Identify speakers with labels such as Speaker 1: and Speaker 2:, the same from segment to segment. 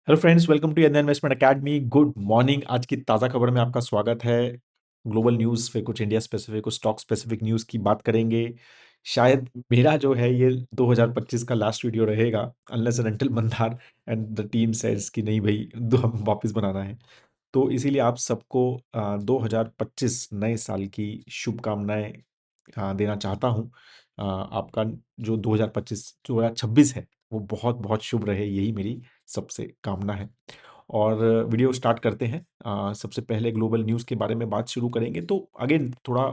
Speaker 1: Hello friends, welcome to Indian investment academy. Good morning. आज की ताज़ा खबर में आपका स्वागत है। ग्लोबल न्यूज़, फिर कुछ इंडिया स्पेसिफिक, कुछ स्टॉक स्पेसिफिक न्यूज़ की बात करेंगे। शायद मेरा जो है ये 2025 का लास्ट वीडियो रहेगा, unless and until Mandar and the team says कि नहीं भाई, हम वापस बनाना है। तो इसीलिए आप सबको 2025 नए साल की शुभकामनाएं देना चाहता हूँ। आपका जो 2025 2026 है वो बहुत बहुत शुभ रहे, यही मेरी सबसे कामना है। और वीडियो स्टार्ट करते हैं। सबसे पहले ग्लोबल न्यूज़ के बारे में बात शुरू करेंगे। तो अगेन थोड़ा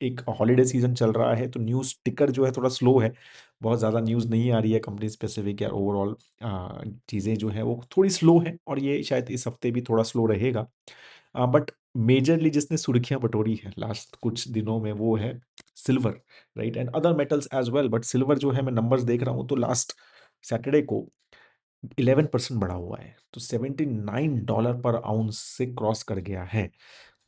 Speaker 1: एक हॉलीडे सीजन चल रहा है, तो न्यूज़ टिकर जो है थोड़ा स्लो है। बहुत ज़्यादा न्यूज़ नहीं आ रही है कंपनी स्पेसिफिक या ओवरऑल। चीज़ें जो है वो थोड़ी स्लो है, और ये शायद इस हफ्ते भी थोड़ा स्लो रहेगा। बट मेजरली जिसने सुर्खियां बटोरी है लास्ट कुछ दिनों में वो है silver, right, and other metals as well. But silver जो है, मैं नंबर्स देख रहा हूँ तो लास्ट सैटरडे को 11% बढ़ा हुआ है, तो $79 पर आउंस से क्रॉस कर गया है।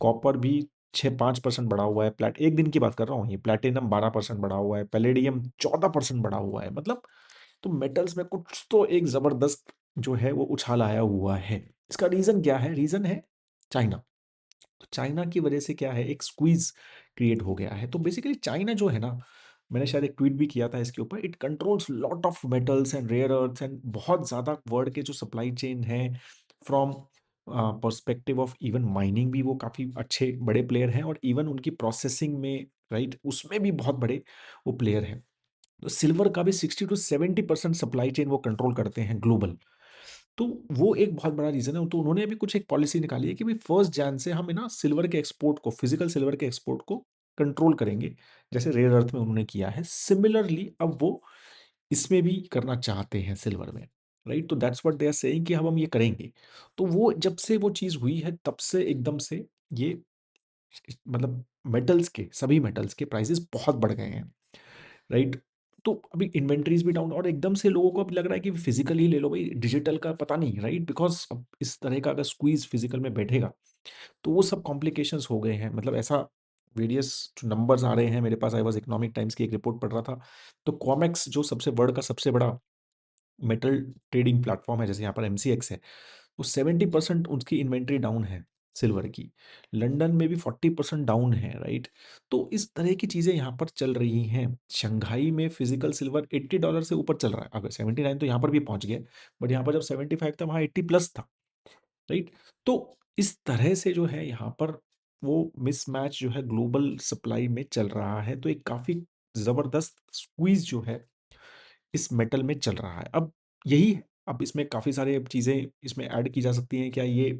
Speaker 1: कॉपर भी 6-5% बढ़ा हुआ है। प्लेट एक दिन की बात कर रहा हूँ, ये प्लेटिनम 12% बढ़ा हुआ है, पैलेडियम 14% बढ़ा हुआ है। मतलब तो मेटल्स में कुछ तो एक जबरदस्त जो है वो उछाल आया हुआ है। इसका रीजन क्या है? रीजन है चाइना। तो चाइना की वजह से क्या है, एक स्क्वीज क्रिएट हो गया है। तो बेसिकली चाइना जो है ना, मैंने शायद एक ट्वीट भी किया था इसके ऊपर, it controls lot of metals and rare earths एंड बहुत ज़्यादा वर्ल्ड के जो सप्लाई चेन है, from perspective of even mining भी वो काफ़ी अच्छे बड़े प्लेयर हैं, और इवन उनकी प्रोसेसिंग में, राइट, उसमें भी बहुत बड़े वो प्लेयर हैं। तो सिल्वर का भी 60 to 70% सप्लाई चेन वो कंट्रोल करते हैं ग्लोबल। तो वो एक बहुत बड़ा रीज़न है। तो उन्होंने अभी कुछ एक पॉलिसी निकाली है कि भाई 1 जैन से हम है ना सिल्वर के एक्सपोर्ट को, फिजिकल सिल्वर के एक्सपोर्ट को कंट्रोल करेंगे, जैसे रेयर अर्थ में उन्होंने किया है। सिमिलरली अब वो इसमें भी करना चाहते हैं सिल्वर में, राइट। तो that's what they are saying कि अब हम ये करेंगे। तो वो जब से वो चीज़ हुई है तब से एकदम से ये मतलब मेटल्स के, सभी मेटल्स के प्राइसेस बहुत बढ़ गए हैं, राइट। तो अभी इन्वेंटरीज भी डाउन, और एकदम से लोगों को अब लग रहा है कि फिजिकल ही ले लो भाई, डिजिटल का पता नहीं, राइट। बिकॉज अब इस तरह का अगर स्क्वीज फिजिकल में बैठेगा तो वो सब कॉम्प्लिकेशंस हो गए हैं। मतलब ऐसा वेरियस जो नंबर्स आ रहे हैं मेरे पास, आई वाज इकोनॉमिक टाइम्स की एक रिपोर्ट पढ़ रहा था। तो कॉमेक्स जो सबसे वर्ल्ड का सबसे बड़ा मेटल ट्रेडिंग प्लेटफॉर्म है, जैसे यहाँ पर एमसीएक्स है, वो 70% उसकी इन्वेंट्री डाउन है सिल्वर की। लंदन में भी 40% डाउन है, राइट। तो इस तरह की चीज़ें यहाँ पर चल रही हैं। शंघाई में फिजिकल सिल्वर $80 से ऊपर चल रहा है। अगर 79 तो यहाँ पर भी पहुँच गया, बट यहाँ पर जब 75 था वहाँ 80 प्लस था, राइट। तो इस तरह से जो है यहाँ पर वो मिसमैच जो है ग्लोबल सप्लाई में चल रहा है। तो एक काफ़ी ज़बरदस्त स्क्वीज जो है इस मेटल में चल रहा है। अब यही है, अब इसमें काफ़ी सारे चीज़ें इसमें ऐड की जा सकती हैं। क्या ये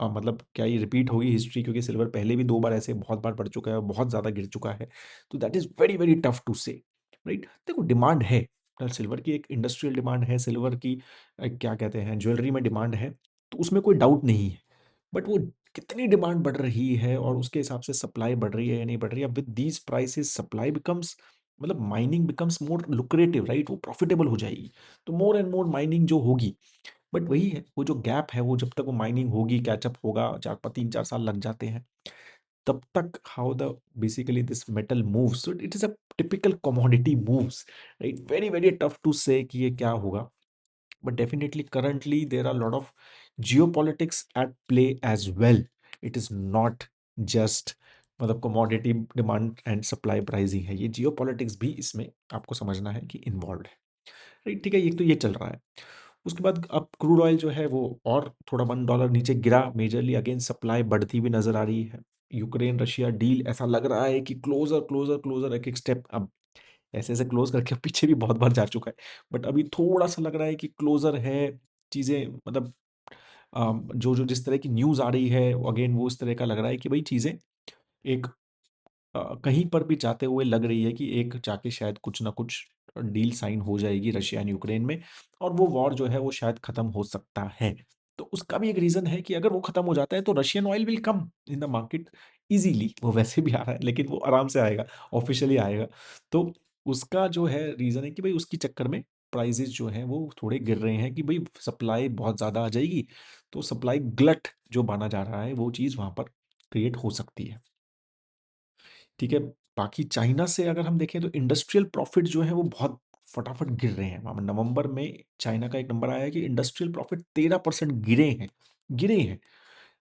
Speaker 1: मतलब क्या ये रिपीट होगी हिस्ट्री? क्योंकि सिल्वर पहले भी 2 बार ऐसे बहुत बार बढ़ चुका है और बहुत ज़्यादा गिर चुका है। तो that is very, very tough to say, right? देखो, डिमांड है। सिल्वर की एक इंडस्ट्रियल डिमांड है, सिल्वर की क्या कहते हैं, ज्वेलरी में डिमांड है, तो उसमें कोई डाउट नहीं है। बट वो कितनी डिमांड बढ़ रही है और उसके हिसाब से सप्लाई बढ़ रही है या नहीं बढ़ रही है। With these prices supply becomes, मतलब mining becomes more lucrative, right? वो प्रॉफिटेबल हो जाएगी। तो मोर एंड मोर माइनिंग जो होगी, बट वही है, वो जो गैप है, वो जब तक वो माइनिंग होगी, कैचअप होगा, 4-3-4 साल लग जाते हैं, तब तक how the basically this metal moves, so it is a typical commodity moves, right? Very, very tough to say कि ये क्या होगा। But definitely currently there are lot of geopolitics at play as well. It is not just मतलब commodity demand and supply pricing है, ये geopolitics भी इसमें आपको समझना है कि इन्वॉल्व है, राइट। ठीक है, ये तो ये चल रहा है। उसके बाद अब क्रूड ऑयल जो है वो और थोड़ा $1 नीचे गिरा मेजरली। अगेन सप्लाई बढ़ती हुई नजर आ रही है। यूक्रेन रशिया डील ऐसा लग रहा है कि क्लोजर क्लोजर क्लोजर, एक एक स्टेप अब ऐसे ऐसे क्लोज करके पीछे भी बहुत बार जा चुका है, बट अभी थोड़ा सा लग रहा है कि क्लोजर है चीज़ें। मतलब जो जो जिस तरह की न्यूज़ आ रही है, अगेन वो इस तरह का लग रहा है कि भाई चीज़ें एक कहीं पर भी जाते हुए लग रही है कि एक जाके शायद कुछ ना कुछ डील साइन हो जाएगी रशिया एंड यूक्रेन में, और वो वॉर जो है वो शायद खत्म हो सकता है। तो उसका भी एक रीज़न है कि अगर वो खत्म हो जाता है तो Russian oil will come in the market easily. वो वैसे भी आ रहा है लेकिन वो आराम से आएगा, ऑफिशियली आएगा। तो उसका जो है रीज़न है कि भाई उसकी चक्कर में प्राइजेस जो हैं वो थोड़े गिर रहे हैं कि भाई सप्लाई बहुत ज़्यादा आ जाएगी, तो सप्लाई ग्लट जो माना जा रहा है वो चीज़ वहाँ पर क्रिएट हो सकती है। ठीक है। बाकी चाइना से अगर हम देखें तो इंडस्ट्रियल प्रॉफिट जो है वो बहुत फटाफट गिर रहे हैं। वहाँ पे नवंबर में चाइना का एक नंबर आया है कि इंडस्ट्रियल प्रॉफिट 13% गिरे हैं,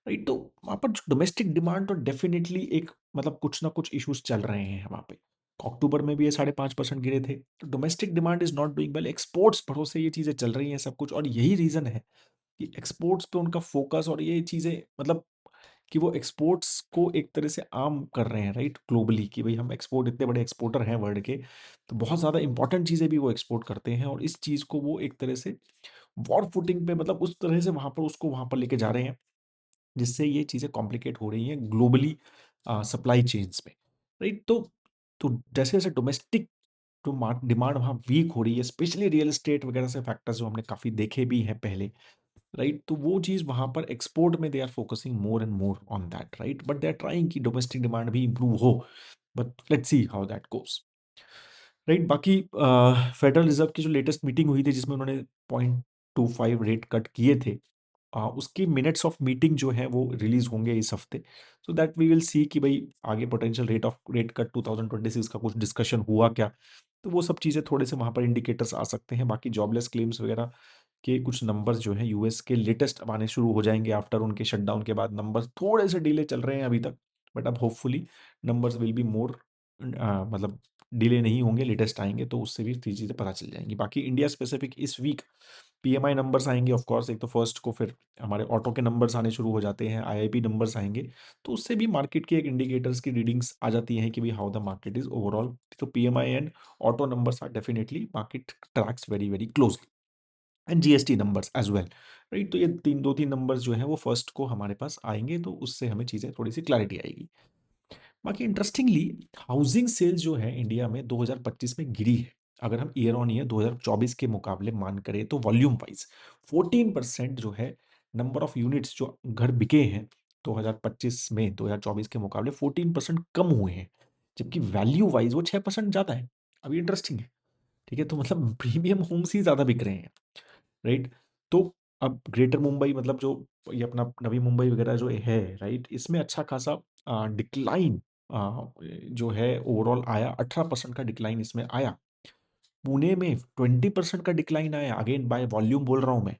Speaker 1: राइट? तो वहाँ पर जो डोमेस्टिक डिमांड तो डेफिनिटली एक मतलब कुछ ना कुछ इश्यूज चल रहे हैं वहाँ पे। अक्टूबर में भी ये 5.5% गिरे थे। तो domestic demand is not doing well, exports भरोसे ये चीज़ें चल रही हैं सब कुछ, और यही रीज़न है कि एक्सपोर्ट्स पे उनका फोकस, और ये चीज़ें मतलब कि वो एक्सपोर्ट्स को एक तरह से आम कर रहे हैं, राइट? ग्लोबली कि भाई हम एक्सपोर्ट, इतने बड़े एक्सपोर्टर हैं वर्ल्ड के, तो बहुत ज़्यादा इंपॉर्टेंट चीज़ें भी वो एक्सपोर्ट करते हैं, और इस चीज़ को वो एक तरह से वॉर फुटिंग पे मतलब उस तरह से वहाँ पर उसको वहाँ पर लेके जा रहे हैं, जिससे ये चीज़ें कॉम्प्लिकेट हो रही हैं ग्लोबली सप्लाई चेन्स में, राइट? तो जैसे-जैसे डोमेस्टिक जो डिमांड वहाँ वीक हो रही है, स्पेशली रियल एस्टेट वगैरह से फैक्टर्स जो हमने काफ़ी देखे भी हैं पहले, राइट? तो वो चीज़ वहाँ पर एक्सपोर्ट में they are focusing more and more on that, right? But they are trying कि डोमेस्टिक डिमांड भी इम्प्रूव हो, but let's see how that goes, right? बाकी फेडरल रिज़र्व की जो लेटेस्ट मीटिंग हुई थी जिसमें उन्होंने 0.25 रेट कट किए थे, उसकी मिनट्स ऑफ मीटिंग जो है वो रिलीज़ होंगे इस हफ्ते। So that we will see कि भई आगे पोटेंशियल रेट कट 2026 का कुछ डिस्कशन हुआ क्या? तो वो सब चीज़ें थोड़े से वहाँ पर इंडिकेटर्स आ सकते हैं। बाकी जॉबलेस क्लेम्स वगैरह के कुछ नंबर्स जो हैं यूएस के लेटेस्ट अब आने शुरू हो जाएँगे आफ्टर उनके शटडाउन के बाद। नंबर्स थोड़े से डिले चल रहे हैं अभी तक, बट अब hopefully numbers will be more मतलब डिले नहीं होंगे, लेटेस्ट आएँगे तो उससे भी चीज़ें पता चल जाएँगी। बाकी इंडिया स्पेसिफिक इस वीक पीएमआई नंबर्स आएँगे ऑफ कोर्स, एक तो फर्स्ट को, फिर हमारे ऑटो के नंबर्स आने शुरू हो जाते हैं, आईआईपी नंबर्स आएँगे, तो उससे भी मार्केट के एक इंडिकेटर्स की रीडिंग्स आ जाती हैं कि भई how the market is overall. तो PMI and auto numbers are definitely market tracks very, very closely, and GST numbers as well, right? तो ये 2-3 नंबर्स जो हैं वो फर्स्ट को हमारे पास आएँगे, तो उससे हमें चीज़ें थोड़ी-सी क्लैरिटी आएगी। बाकी इंटरेस्टिंगली हाउसिंग सेल्स जो है इंडिया में 2025 में गिरी है। अगर हम ईयर ऑन ईयर 2024 के मुकाबले मान करें तो वॉल्यूम वाइज 14% जो है नंबर ऑफ यूनिट्स जो घर बिके हैं 2025 में 2024 के मुकाबले 14% कम हुए हैं, जबकि वैल्यू वाइज वो 6% ज़्यादा है। अभी इंटरेस्टिंग है, ठीक है? तो मतलब प्रीमियम होम्स ही ज़्यादा बिक रहे हैं, राइट? तो अब ग्रेटर मुंबई मतलब जो ये अपना नवी मुंबई वगैरह जो है, राइट? इसमें अच्छा खासा डिक्लाइन जो है ओवरऑल आया, 18% का डिक्लाइन इसमें आया। पुणे में 20% का डिक्लाइन आया, अगेन बाय वॉल्यूम बोल रहा हूँ मैं,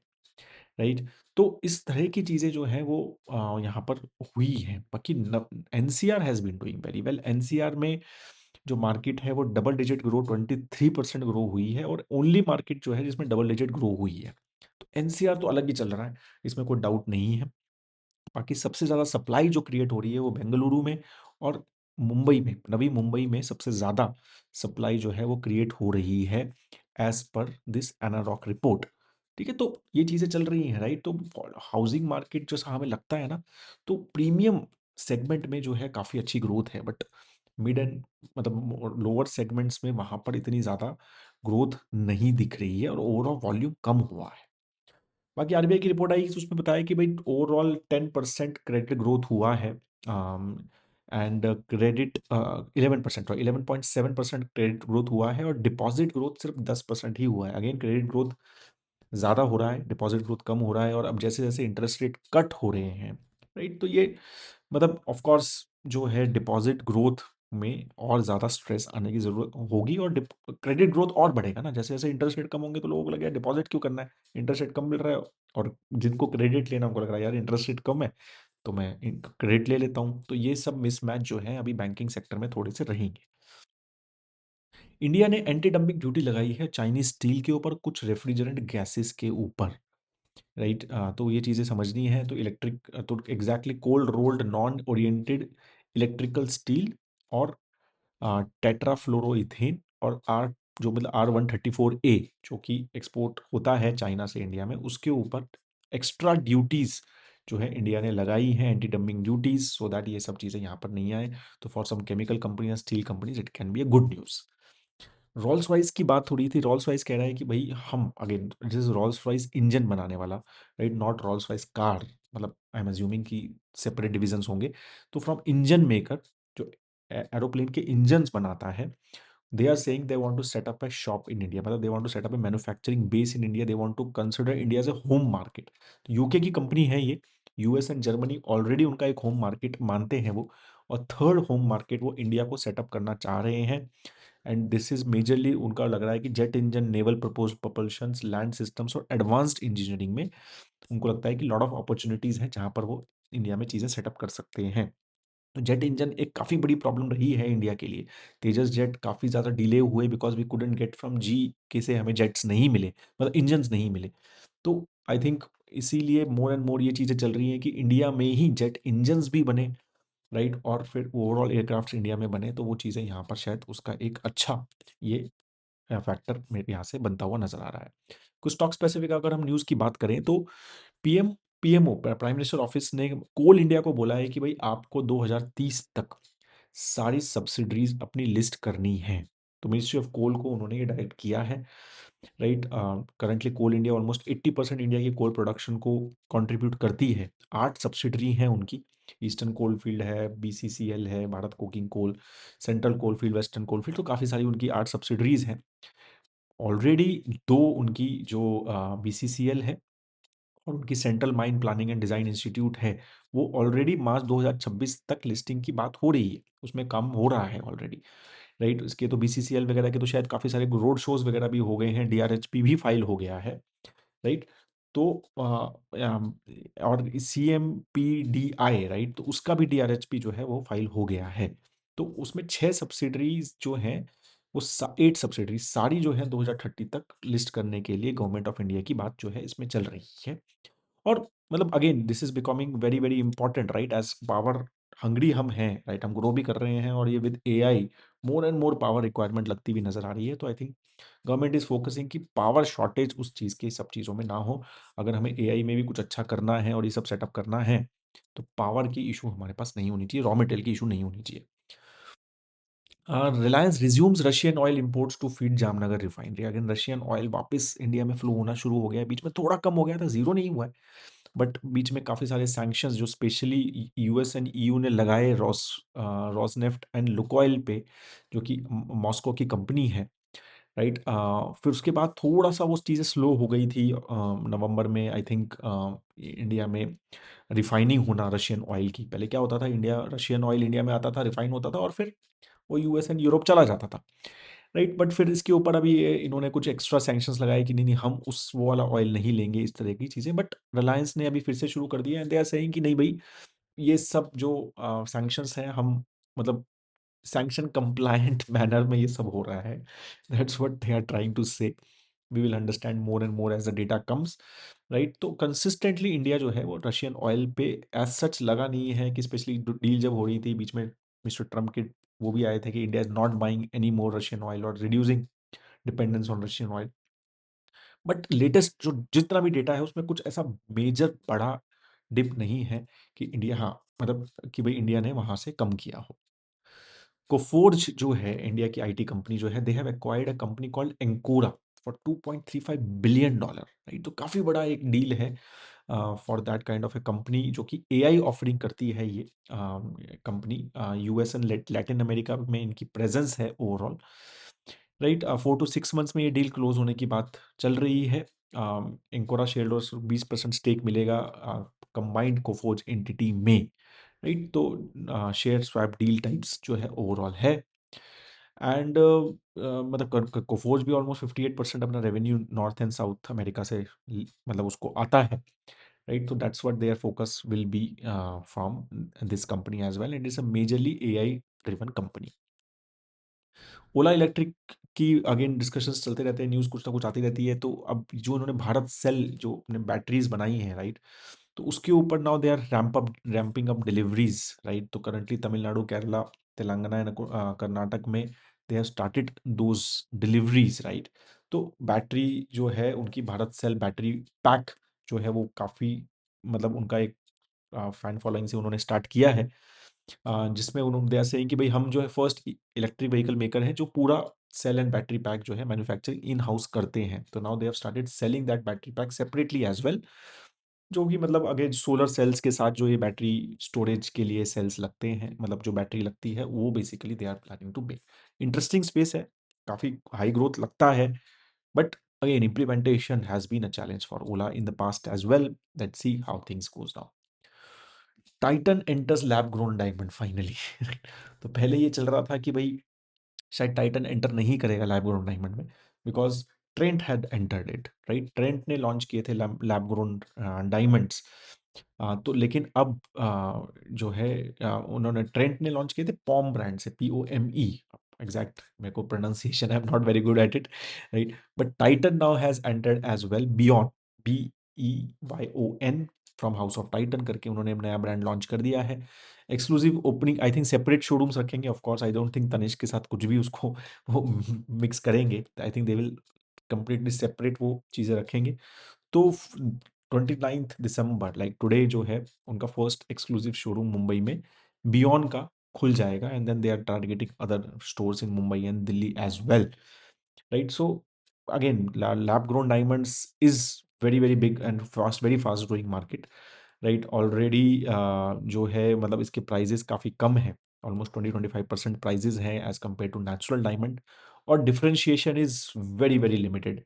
Speaker 1: राइट? तो इस तरह की चीज़ें जो हैं वो यहाँ पर हुई हैं। बाकी न NCR has been doing very well. NCR में जो मार्केट है वो डबल डिजिट ग्रो 23% ग्रो हुई है, और ओनली मार्केट जो है जिसमें डबल डिजिट ग्रो हुई है। तो एनसीआर तो अलग ही चल रहा है, इसमें कोई डाउट नहीं है। बाकी सबसे ज़्यादा सप्लाई जो क्रिएट हो रही है वो बेंगलुरु में और मुंबई में, नवी मुंबई में सबसे ज़्यादा सप्लाई जो है वो क्रिएट हो रही है as per this Anarock report. ठीक है? तो ये चीज़ें चल रही हैं, राइट? तो हाउसिंग मार्केट जैसा हमें लगता है ना, तो प्रीमियम सेगमेंट में जो है काफ़ी अच्छी ग्रोथ है, बट मिड एंड मतलब लोअर सेगमेंट्स में वहाँ पर इतनी ज़्यादा ग्रोथ नहीं दिख रही है, और ओवरऑल वॉल्यूम कम हुआ है। बाकी आरबीआई की रिपोर्ट आई तो उसमें बताया कि भाई ओवरऑल 10% क्रेडिट ग्रोथ हुआ है, एंड क्रेडिट 11% 11.7% क्रेडिट ग्रोथ हुआ है, और डिपॉजिट ग्रोथ सिर्फ 10% ही हुआ है। अगेन क्रेडिट ग्रोथ ज़्यादा हो रहा है, डिपॉजिट ग्रोथ कम हो रहा है, और अब जैसे जैसे इंटरेस्ट रेट कट हो रहे हैं, राइट? तो ये मतलब ऑफ कोर्स जो है डिपॉजिट ग्रोथ में और ज़्यादा स्ट्रेस आने की ज़रूरत होगी, और क्रेडिट ग्रोथ और बढ़ेगा ना, जैसे जैसे इंटरेस्ट रेट कम होंगे तो लोगों को लगेगा डिपॉजिट क्यों करना है, इंटरेस्ट रेट कम मिल रहा है, और जिनको क्रेडिट लेना उनको लग रहा है यार इंटरेस्ट रेट कम है तो मैं क्रेडिट ले लेता हूँ। तो ये सब मिसमैच जो है अभी बैंकिंग सेक्टर में थोड़े से रहेंगे। इंडिया ने एंटी डंपिंग ड्यूटी लगाई है चाइनीज स्टील के ऊपर, कुछ रेफ्रिजरेंट गैसेस के ऊपर, राइट? तो ये चीज़ें समझनी है। तो तो exactly cold rolled non oriented electrical steel, और टेट्राफ्लोरोइथेन, और आर जो मतलब R134A जो कि एक्सपोर्ट होता है चाइना से इंडिया में, उसके ऊपर एक्स्ट्रा ड्यूटीज जो है इंडिया ने लगाई हैं, anti dumping duties, so that ये सब चीज़ें यहाँ पर नहीं आए। तो for some chemical company, steel companies, it can be a good news. Rolls Royce की बात हो रही थी। रोल्स रॉयस कह रहा है कि भाई हम again this Rolls Royce engine बनाने वाला, right? Not Rolls Royce car, मतलब आई एम अज्यूमिंग कि सेपरेट डिविजन्स होंगे। तो फ्रॉम इंजन मेकर जो एरोप्लेन के इंजन्स बनाता है, they are saying they want to set up a shop in India, मतलब they want to set up a manufacturing base in India, they want to consider India as a home market. तो UK की company है ये, US and Germany already उनका एक home market मानते हैं वो, और थर्ड होम मार्केट वो इंडिया को सेटअप करना चाह रहे हैं। एंड दिस इज मेजरली उनका लग रहा है कि jet engine, naval propose propulsions, land systems और एडवांस्ड इंजीनियरिंग में उनको लगता है कि लॉट ऑफ अपॉर्चुनिटीज हैं जहां पर वो इंडिया में चीजें सेटअप कर सकते हैं। तो जेट इंजन एक काफ़ी बड़ी प्रॉब्लम रही है इंडिया के लिए। तेजस जेट काफ़ी ज़्यादा डिले हुए because we couldn't get from GE से हमें जेट्स नहीं मिले, मतलब इंजन्स नहीं मिले। तो आई थिंक इसीलिए मोर एंड मोर ये चीज़ें चल रही हैं कि इंडिया में ही जेट इंजन्स भी बने, राइट? और फिर ओवरऑल एयरक्राफ्ट्स इंडिया में बने, तो वो चीज़ें यहाँ पर शायद उसका एक अच्छा ये फैक्टर मेरे यहाँ से बनता हुआ नज़र आ रहा है। कुछ स्टॉक स्पेसिफिक अगर हम न्यूज़ की बात करें तो PM PMO prime minister office ने कोल इंडिया को बोला है कि भाई आपको 2030 तक सारी सब्सिडरीज अपनी लिस्ट करनी है। तो मिनिस्ट्री ऑफ कोल को उन्होंने ये डायरेक्ट किया है, राइट? करंटली कोल इंडिया ऑलमोस्ट 80% इंडिया की कोल प्रोडक्शन को कंट्रीब्यूट करती है। 8 सब्सिडरी हैं उनकी। ईस्टर्न कोल फील्ड है, बीसीसीएल है, Bharat Coking Coal, Central Coal Field, Western Coal Field, तो काफ़ी सारी उनकी 8 सब्सिडरीज हैं। ऑलरेडी 2 उनकी जो बीसीसीएल है और उनकी central mine planning and design institute है, वो ऑलरेडी मार्च 2026 तक लिस्टिंग की बात हो रही है, उसमें काम हो रहा है ऑलरेडी, राइट? इसके तो बीसीसीएल वगैरह के तो शायद काफ़ी सारे रोड शोज़ वगैरह भी हो गए हैं, डीआरएचपी भी फाइल हो गया है, राइट? तो और सीएमपीडीआई, राइट? तो उसका भी डीआरएचपी जो है वो फाइल हो गया है। तो उसमें 6 सब्सिडरीज़ जो हैं, वो 8 सब्सिडरीज़ सारी जो है 2030 तक लिस्ट करने के लिए गवर्नमेंट ऑफ इंडिया की बात जो है इसमें चल रही है। और मतलब again this is becoming very very important, right? As power hungry हम हैं, राइट? हम ग्रो भी कर रहे हैं और ये with AI more and more power requirement लगती हुई नजर आ रही है। तो I think government is focusing कि पावर शॉर्टेज उस चीज़ की सब चीज़ों में ना हो। अगर हमें एआई में भी कुछ अच्छा करना है और ये सब सेटअप करना है तो पावर की इशू हमारे पास नहीं होनी चाहिए, रॉ मटेरियल की इशू नहीं होनी चाहिए। Reliance resumes Russian oil imports to feed Jamnagar refinery. Again Russian oil वापस इंडिया में फ्लो होना शुरू हो गया है। बीच में थोड़ा कम हो गया था, जीरो नहीं हुआ है, बट बीच में काफ़ी सारे सैंक्शंस जो स्पेशली यूएस एंड ईयू ने लगाए रॉसनेफ्ट एंड लुकोइल पे, जो कि मॉस्को की कंपनी है, राइट? फिर उसके बाद थोड़ा सा वो चीज़ें स्लो हो गई थी। नवंबर में आई थिंक इंडिया में रिफाइनिंग होना रशियन ऑयल की, पहले क्या होता था, इंडिया रशियन ऑयल इंडिया में आता था, रिफाइन होता था और फिर वो यूएस एंड यूरोप चला जाता था, राइट? बट फिर इसके ऊपर अभी इन्होंने कुछ एक्स्ट्रा सैंक्शंस लगाए कि नहीं नहीं हम उस वो वाला ऑयल नहीं लेंगे, इस तरह की चीज़ें। बट रिलायंस ने अभी फिर से शुरू कर दिया एंड दे आर सेइंग कि नहीं भाई, ये सब जो सैंक्शंस हैं हम मतलब सैंक्शन कंप्लायंट मैनर में ये सब हो रहा है। That's what they are trying to say. We will understand more and more as the data comes, right? तो कंसिस्टेंटली इंडिया जो है वो रशियन ऑयल पे एज सच लगा नहीं है कि स्पेशली डील जब हो रही थी बीच में, मिस्टर ट्रम्प के वो भी आए थे कि India is not buying any more Russian oil और reducing dependence on Russian oil. But latest जो जितना भी डेटा है उसमें कुछ ऐसा मेजर बड़ा डिप नहीं है कि इंडिया, हाँ मतलब कि भाई इंडिया ने वहां से कम किया हो। कोफोर्ज जो है इंडिया की आईटी कंपनी जो है, they have acquired a company called Encora for 2.35 billion dollar, right? तो काफी बड़ा एक डील है for that kind of a company जो कि एआई ऑफरिंग करती है। ये company US and Latin America में इनकी प्रेजेंस है ओवरऑल, राइट? 4 to 6 मंथ्स में ये डील क्लोज होने की बात चल रही है। एंकोरा शेयर होल्डर्स 20% स्टेक मिलेगा कंबाइंड कोफोर्ज एंटिटी में, राइट? तो शेयर स्वैप डील टाइप्स जो है ओवरऑल है। एंड मतलब कोफोर्ज भी ऑलमोस्ट 58% अपना revenue north and south America से मतलब उसको आता है, राइट? तो that's what their focus will be from this company as well, and it's a majorly AI driven company. Ola Electric की अगेन डिस्कशंस चलते रहते हैं, न्यूज़ कुछ ना कुछ आती रहती है। तो अब जो उन्होंने भारत सेल जो अपने बैटरीज बनाई हैं, राइट? तो उसके ऊपर now they are ramping up deliveries, right? तो करंटली तमिलनाडु, केरला, तेलंगाना एंड कर्नाटक में they have started those deliveries, right? तो बैटरी जो है उनकी भारत सेल बैटरी पैक जो है वो काफ़ी मतलब उनका एक फैन फॉलोइंग से उन्होंने स्टार्ट किया है, जिसमें उन्होंने दे आर सेइंग कि भाई हम जो है फर्स्ट इलेक्ट्रिक व्हीकल मेकर हैं जो पूरा सेल एंड बैटरी पैक जो है मैन्युफैक्चर इन हाउस करते हैं। तो now they have started selling that battery pack separately as well, जो कि मतलब अगेन सोलर सेल्स के साथ जो ये बैटरी स्टोरेज के लिए सेल्स लगते हैं, मतलब जो बैटरी लगती है वो basically they are planning to make. Interesting space है, काफ़ी हाई ग्रोथ लगता है, but again implementation has been a challenge for Ola in the past as well. Let's see how things goes now. Titan enters lab grown diamond finally. तो पहले ये चल रहा था कि भाई शायद टाइटन एंटर नहीं करेगा लैब ग्रोन डायमंड में, because Trent had entered it, right? Trent ने लॉन्च किए थे लैब ग्रोन डायमंड्स। तो लेकिन अब जो है उन्होंने ट्रेंट ने लॉन्च किए थे पॉम ब्रांड से, POME, एग्जैक्ट मेरे को pronunciation I am not very good at it, right? But Titan now has entered as well, Beyon, BEYON, from house of Titan करके उन्होंने नया ब्रांड लॉन्च कर दिया है। Exclusive opening, I think separate showrooms रखेंगे, of course I don't think Tanishq के साथ कुछ भी उसको वो मिक्स करेंगे, I think they will completely separate वो चीज़ें रखेंगे। तो 29 दिसंबर लाइक टुडे जो है उनका फर्स्ट एक्सक्लूसिव शोरूम मुंबई में बियॉन का खुल जाएगा, and then they are targeting other stores in Mumbai and Delhi as well, right? So again lab grown diamonds is very big and fast, very fast growing market, right? Already जो है मतलब इसके prices काफ़ी कम है, ऑलमोस्ट 20-25% प्राइजेस हैं as compare to natural diamond, और differentiation is very limited,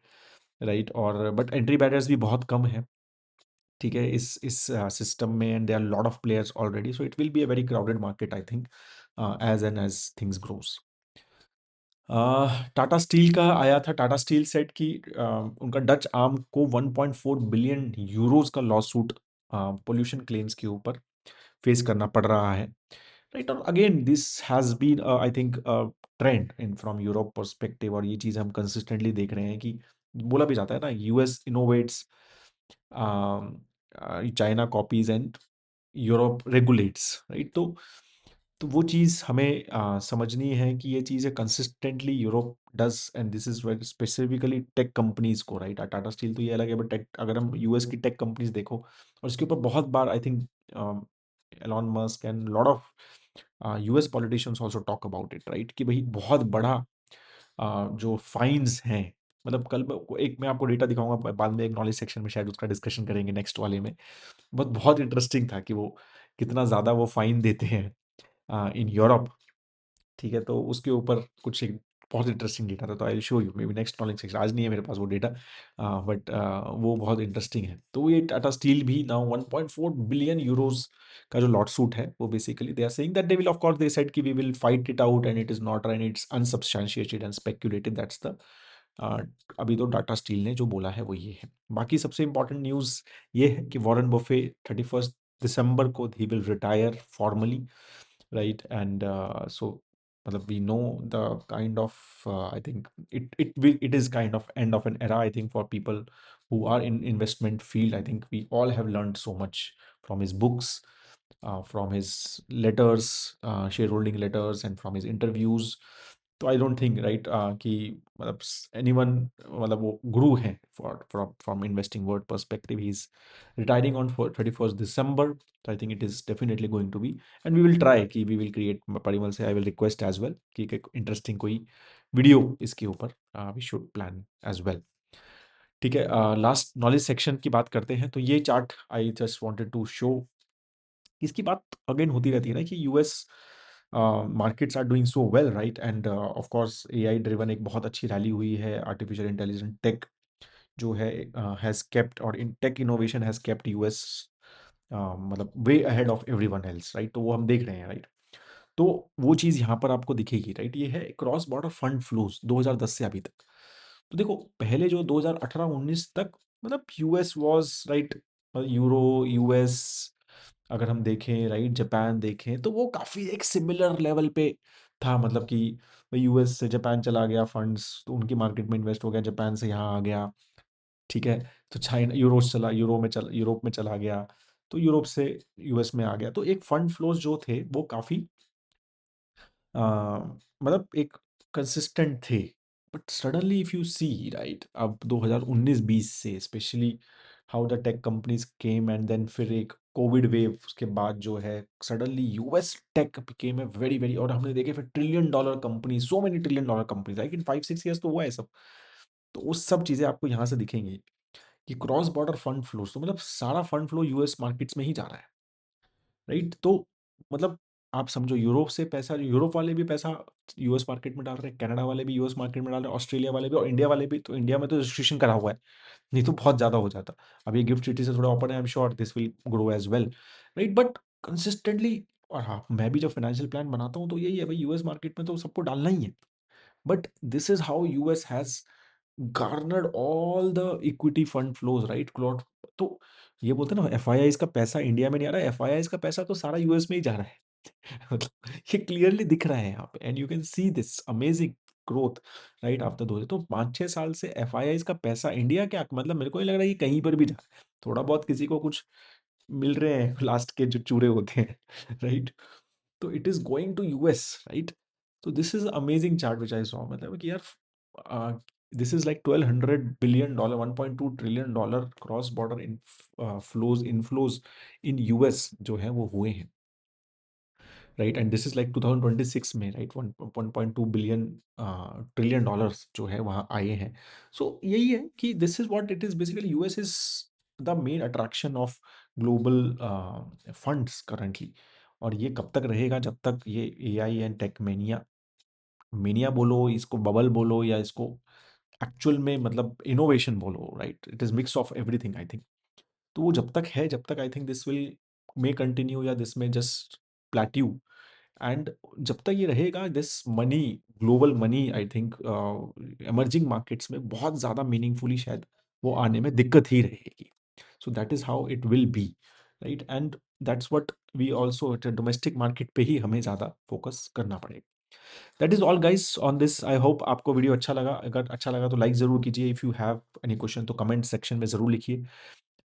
Speaker 1: right? और बट एंट्री बैरियर्स भी बहुत कम है, ठीक है, इस सिस्टम में, and there are lot of players already, so it will be a very crowded market I think, as and as things grows. Tata Steel का आया था, टाटा स्टील सेट कि उनका डच आर्म को 1.4 बिलियन यूरोस का लॉ सूट पोल्यूशन क्लेम्स के ऊपर face करना पड़ रहा है, राइट? और again this has been I think trend in from Europe perspective, और ये चीज़ हम कंसिस्टेंटली देख रहे हैं कि बोला भी जाता है ना, US innovates, China copies and Europe regulates, right? तो वो चीज़ हमें समझनी है कि ये चीज़ें consistently Europe does, and this is very specifically tech companies को, राइट? टाटा स्टील तो ये अलग है, बट टेक, अगर हम यूएस की टेक कंपनीज देखो, और इसके ऊपर बहुत बार I think Elon Musk and lot of US politicians also talk about it, right? कि भाई बहुत बड़ा जो फाइन्स हैं, मतलब कल एक मैं आपको डेटा दिखाऊंगा बाद में, एक नॉलेज सेक्शन में शायद उसका डिस्कशन करेंगे नेक्स्ट वाले में, बहुत बहुत इंटरेस्टिंग था कि वो कितना ज़्यादा वो फाइन देते हैं इन यूरोप, ठीक है? तो उसके ऊपर कुछ एक बहुत इंटरेस्टिंग डेटा था, तो I will show you may be next knowledge section, आज नहीं है मेरे पास वो डेटा, बट वो बहुत इंटरेस्टिंग है। तो ये टाटा स्टील भी नाउ 1.4 बिलियन यूरोस का जो लॉट सूट है, वो basically they are saying that they will, of course they said कि we will fight it out, and it is not, and it's unsubstantiated and speculated, that's the अभी तो Tata steel ने जो बोला है वो ये है। बाकी सबसे इंपॉर्टेंट न्यूज़ ये है कि वॉरेन बफे 31 दिसंबर को he will retire formally, right? And so matlab, we know the kind of I think it is kind of end of an era, I think, for people who are in investment field. I think we all have learned so much from his books, from his letters, shareholding letters, and from his interviews. तो आई don't think, right, कि मतलब anyone, मतलब वो गुरु हैं for from investing world perspective, he is retiring on 31 December, तो I think it is definitely going to be, and we will try कि we will create, Parimal से I will request as well कि एक interesting कोई video इसके ऊपर we should plan as well, ठीक है? लास्ट नॉलेज सेक्शन की बात करते हैं, तो ये chart I just wanted to show, इसकी बात अगेन होती रहती है ना कि US markets are doing so well, right? And of course AI driven एक बहुत अच्छी रैली हुई है, आर्टिफिशियल इंटेलिजेंट टेक जो है हैज़ केप्ट, और in tech innovation has kept US मतलब way ahead of everyone else, right? तो वो हम देख रहे हैं, राइट? तो वो चीज़ यहाँ पर आपको दिखेगी, राइट? ये है क्रॉस बॉर्डर फंड फ्लोज 2010 से अभी तक। तो देखो पहले जो 2018-19 तक, मतलब US was, right, euro, US, अगर हम देखें, राइट, जापान देखें, तो वो काफ़ी एक सिमिलर लेवल पे था, मतलब कि भाई यूएस से जापान चला गया फंड्स, तो उनकी मार्केट में इन्वेस्ट हो गया, जापान से यहाँ आ गया, ठीक है? तो चाइना, यूरोप में चला गया, तो यूरोप से यूएस में आ गया, तो एक फंड फ्लोज जो थे वो काफ़ी अ, मतलब एक कंसिस्टेंट थे। But suddenly if you see, right, अब 2019-20 से specially how the tech companies came, and then फिर एक कोविड वेव उसके बाद जो है suddenly US tech became a very, और हमने देखे फिर $1 trillion company, so many $1 trillion companies, like in 5-6 years तो हुआ है सब। तो वो सब चीज़ें आपको यहाँ से दिखेंगी कि क्रॉस बॉर्डर फंड फ्लोज, तो मतलब सारा फंड फ्लो यूएस मार्केट्स में ही जा रहा है, राइट? तो मतलब आप समझो, यूरोप से पैसा, यूरोप वाले भी पैसा यूएस मार्केट में डाल रहे हैं, कनाडा वाले भी यूएस मार्केट में डाल रहे हैं, ऑस्ट्रेलिया वाले भी, और इंडिया वाले भी। तो इंडिया में तो रजिस्ट्रेशन करा हुआ है, नहीं तो बहुत ज़्यादा हो जाता। अब ये गिफ्ट सिटी से थोड़ा ओपन है, I am sure this will grow as well, right? But consistently, और हाँ, मैं भी जब फाइनेंशियल प्लान बनाता हूँ तो यही है भाई, यूएस मार्केट में तो सबको डालना ही है, But this is how US has garnered all the equity fund flows, right? Clot तो ये बोलते हैं ना, एफआईआईज का पैसा इंडिया में नहीं आ रहा है, एफआईआईज का पैसा तो सारा यूएस में ही जा रहा है। मतलब ये क्लियरली दिख रहा है यहाँ पे, and you can see this amazing growth right after दो। तो 5-6 साल से एफआईआईज का पैसा इंडिया क्या, मतलब मेरे को नहीं लग रहा है कि कहीं पर भी जा रहा है। थोड़ा बहुत किसी को कुछ मिल रहे हैं लास्ट के जो चूरे होते हैं राइट। तो it is going to US right. तो this is amazing chart which I saw, मतलब कि यार this is like $1200 billion, $1.2 trillion cross border in flows inflows in US जो है वो हुए हैं right. And this is like 2026 में राइट, 1.2 ट्रिलियन डॉलर्स जो है वहाँ आए हैं। सो यही है कि this is what it is, basically US is the main attraction of global funds currently. और ये कब तक रहेगा, जब तक ये AI and tech mania, mania बोलो इसको, बबल बोलो, या इसको एक्चुअल में मतलब इनोवेशन बोलो right, it is mix of everything I think. तो वो जब तक है, जब तक I think this will may continue, या दिस में जस्ट प्लेट्यू। एंड जब तक ये रहेगा, this money, global money, I think emerging markets में बहुत ज़्यादा मीनिंगफुली शायद वो आने में दिक्कत ही रहेगी। So that is how it will be right. And that's what we also domestic market पे ही हमें ज़्यादा फोकस करना पड़ेगा। That is all guys on this. I hope आपको वीडियो अच्छा लगा। अगर अच्छा लगा तो लाइक ज़रूर कीजिए। If you have any question तो कमेंट सेक्शन में ज़रूर लिखिए।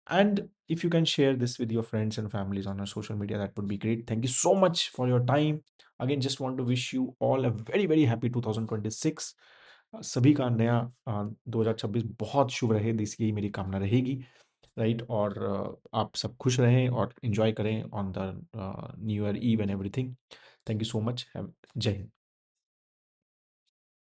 Speaker 1: And if you can share this with your friends and families on our social media, that would be great. Thank you so much for your time. Again, just want to wish you all a very, very happy 2026. सभी का नया 2026 बहुत शुभ रहे, this यही मेरी कामना रहेगी right. और आप सब खुश रहें और इंजॉय करें on the new year eve and everything. Thank you so much. जय हिंद।